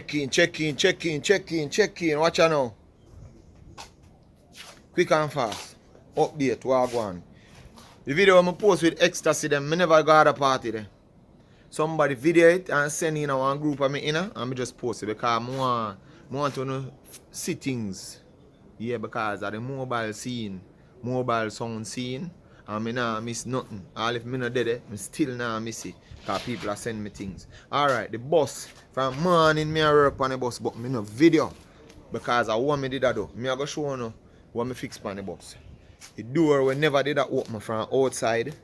Check in. Watch out now. Quick and fast. Update, wagwan. The video I post with ecstasy, them, I never got a party there. Somebody video it and send in one group of me in and I just post it because I want to know see things. Yeah, because of the mobile scene, mobile sound scene, and I nah miss nothing. All if I not dead, I still nah miss it. Because people are sending me things. Alright, the bus. From morning, I work on the bus, but I no video. Because I want me did that though. I go show you what I fix on the bus. The door we never did that open from outside.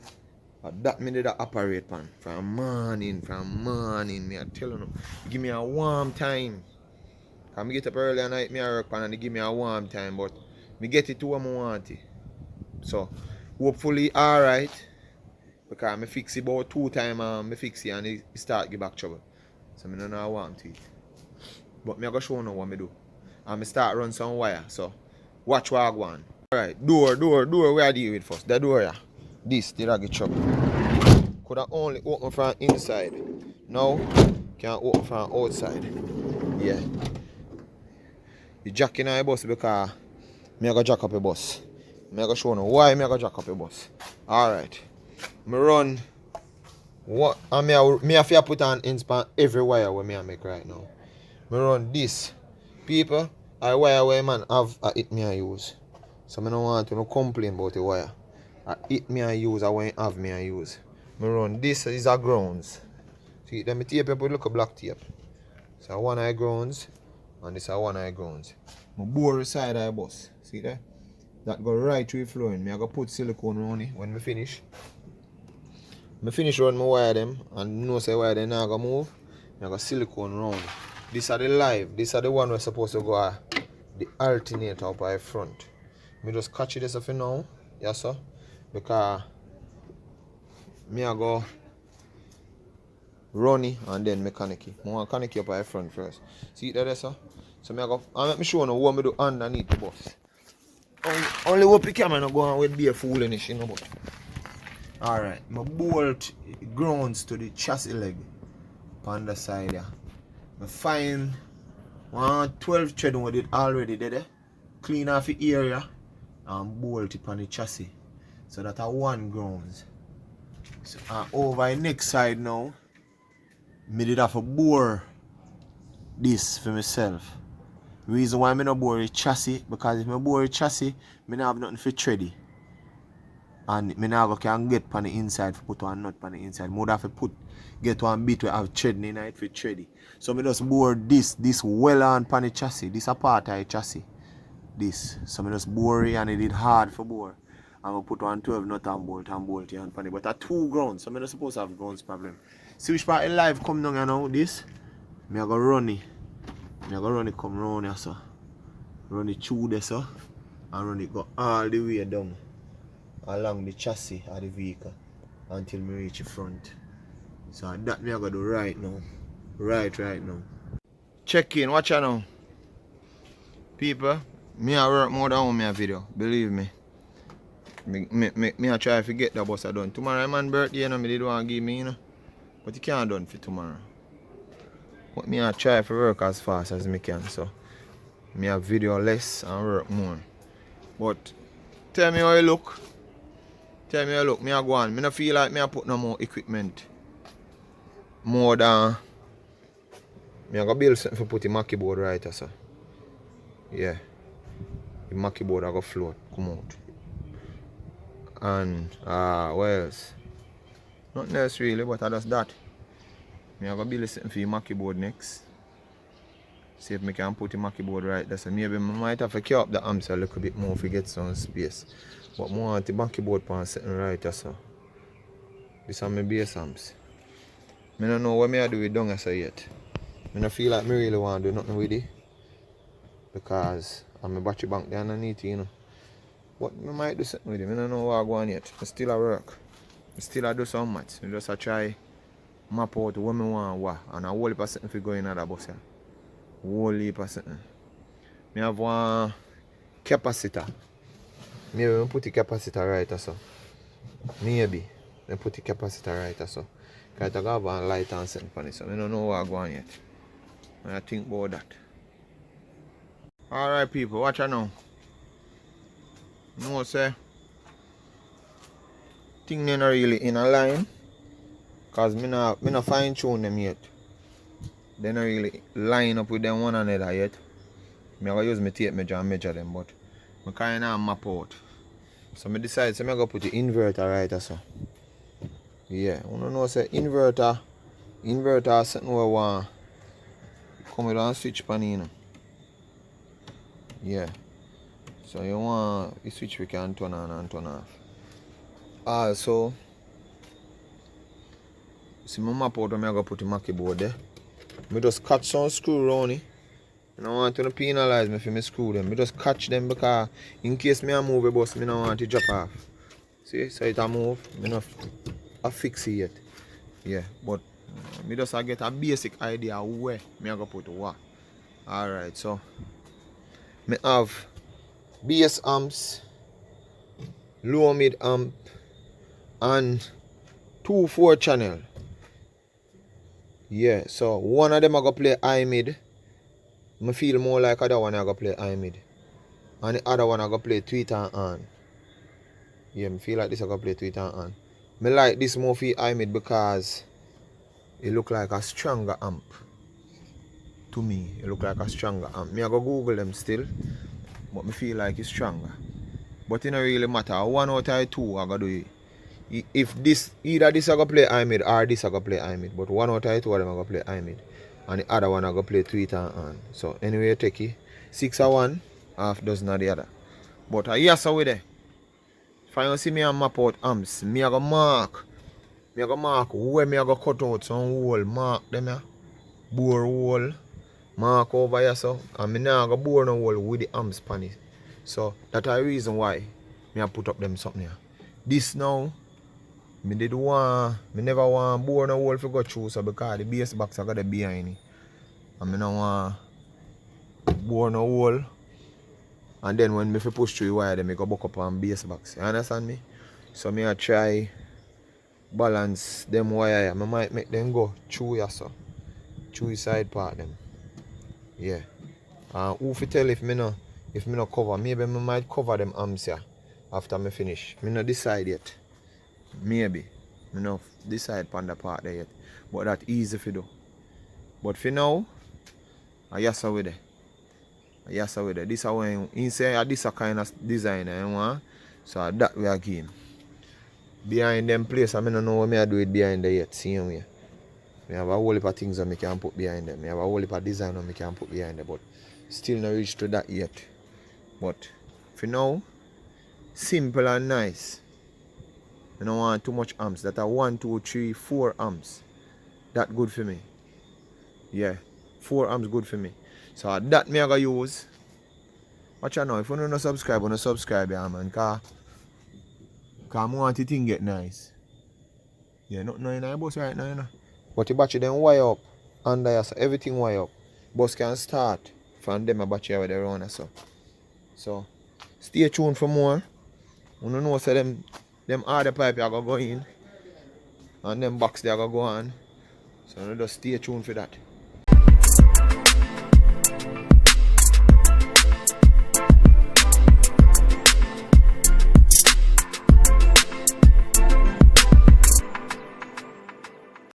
That me did that operate pan. From morning, me I tell you. Give me a warm time. Cause me get up early at night, me I work pan and they give me a warm time, but me get it to where I want it. So hopefully alright. Because I fix it about 2 times and I fix it and it start give back trouble. So I don't know how I want it. But I go show you what I do. And I start run some wire. So watch what I go on. Alright, door where I deal with first. The door, yeah. This did I get trouble. Could I only open from inside. Now can open from outside. Yeah. You jack in a bus because I go jack up a bus. I go show you why I go jack up a bus. Alright. I run what and me have to put on inspan every wire where I make right now. I run this. People, I wire where man have it me I use. So I don't want to complain about the wire. It me I use, I won't have me I use. I run this is a grounds. See, let me tape up with look a black tape. So one eye grounds and this is one eye grounds. I bore the side of the bus. See there? That go right through the flooring. I go put silicone on it when I finish. I finish run my wire them and know say wire them now go move. I go silicone round. These are the live. These are the one we're supposed to go the alternator up by front. Me just catch it for now. Yes sir. Because me I go run it and then mechanic it. I want mechanic up by front first. See it there sir? So me I go and let me show you what me do underneath the bus. Only hope the camera not go on with be a foolish, you know, but alright, I bolt grounds to the chassis leg on the side here. I find one 12 thread with it already there. Clean off the area and bolt it on the chassis. So that are one grounds. So over the next side now, I did have to bore this for myself. Reason why I don't bore the chassis, because if I bore the chassis, I don't have nothing for thready. And I never can get on the inside for put one nut on the inside. I would have to get one bit where I have thread in it for thready. So I just bore this well on the chassis. This is a part of the chassis. This. So I just bore it and it did hard for bore. And I put one 12 nut and bolt it on it. But at 2 grounds, so I'm not supposed to have grounds problem. See which part of live come down here now, this. I go run it. I go run it come round here so. Run it through there so. And run it go all the way down. Along the chassis of the vehicle until me reach the front. So that me I gotta do right now. Right now. Check in, watch out now. People, me I work more than one video, believe me. Me I try to get the bus I done. Tomorrow man birthday, you know, me did want to give me, you know. But you can't done for tomorrow. But me I try to work as fast as me can, so me have video less and work more. But tell me how you look. Tell me how you look, me I go on. Me don't feel like me I put no more equipment. More than me I go build something for put the Mackie board right so. Yeah. The Mackie board I go float, come out. And what else? Nothing else really, but I just that. Me I go build something for the Mackie board next. See if I can put the Mackie board right there. So maybe I might have to carry up the amps a little bit more if we get some space. But more want the Mackie board pan sitting right there so. This are my base amps. I don't know what I do with down here yet. I don't feel like I really want to do nothing with it. Because I'm a battery bank there underneath, you know. But I might do something with it. I don't know what I go on yet. I still at work. I still I do so much. I just try map out what I want and what. And a whole heap of something for going in the bus here. Whole heap of something. I have one capacitor. Maybe I put the capacitor right so. Maybe I put the capacitor right so. Because I have one light and something for it. So I don't know what I go on yet. I think about that. Alright people, watch out now. No say thing they not really in a line. Cause me not fine tune them yet. They not really line up with them one another yet. Me gonna use my tape measure and measure them, but I kinda map out. So I decide so I go put the inverter right or so. Yeah, you know say inverter is something we want come with a switch pan in. Yeah. So you want the switch we can turn on and turn off. Also, see my map out where I go put the Mackie board there. I just catch some screw around it. I don't want to penalize me for me screw them. I just catch them because in case me a move a bus, I don't want to drop off. See, so it a move, I don't fix it yet. Yeah, but I just get a basic idea where I go put what. Alright, so I have bass amps, low mid amp, and 2 4 channel. Yeah, so one of them I go play high mid. I feel more like other one I go play high mid. And the other one I go play tweet and on. Yeah, I feel like this I go play tweet and on. I like this more for high mid because it look like a stronger amp. To me, it look like a stronger amp. Me I go Google them still, but me feel like it's stronger. But it don't really matter. One out of two I go do it. If this either this I go play high mid or this I go play high mid, but one out of two of them I go play high mid, and the other one I go play tweet and on. So anyway, take it 6 of one, half dozen of the other. But yes, so with it. If I don't see me and map out amps, me I go mark where me I go cut out some hole, mark them here, bore hole, mark over here so, and me now go bore no hole with the amps pan it. So that's the reason why me I put up them something here. This now, me never want bore no hole for go through so because the bass box I got the behind it. And me no want bore no hole. And then when me push through the wire, then me go buck up on bass box. You understand me? So me I try balance them wire. I might make them go through here so. Through the side part them. Yeah. Who fi tell if me no cover? Maybe me might cover them amps here after me finish. Me no decide yet. Maybe. Me no decide on the part there yet. But that easy to do. But for now, I yes with it. Yes with it. This is when inside this a kind of design you want. So that we are game. Behind them place, I don't know what I do it behind there yet. See me. I have a whole heap of things that I can put behind them. I have a whole heap of design that I can put behind them. But still not reach to that yet. But for now, simple and nice. I don't want too much amps. That are 1, 2, 3, 4 amps. That good for me. Yeah. 4 amps good for me. So that me I gonna use. Watch out now. If you don't subscribe, yeah, man. Cause I want the thing get nice. Yeah, nothing in the bus right now, you know. But the battery then wire up under here, so everything wire up. Bus can start from them a battery where they run so. So stay tuned for more. You know so them other pipe are gonna go in and them box they are gonna go on. So just stay tuned for that.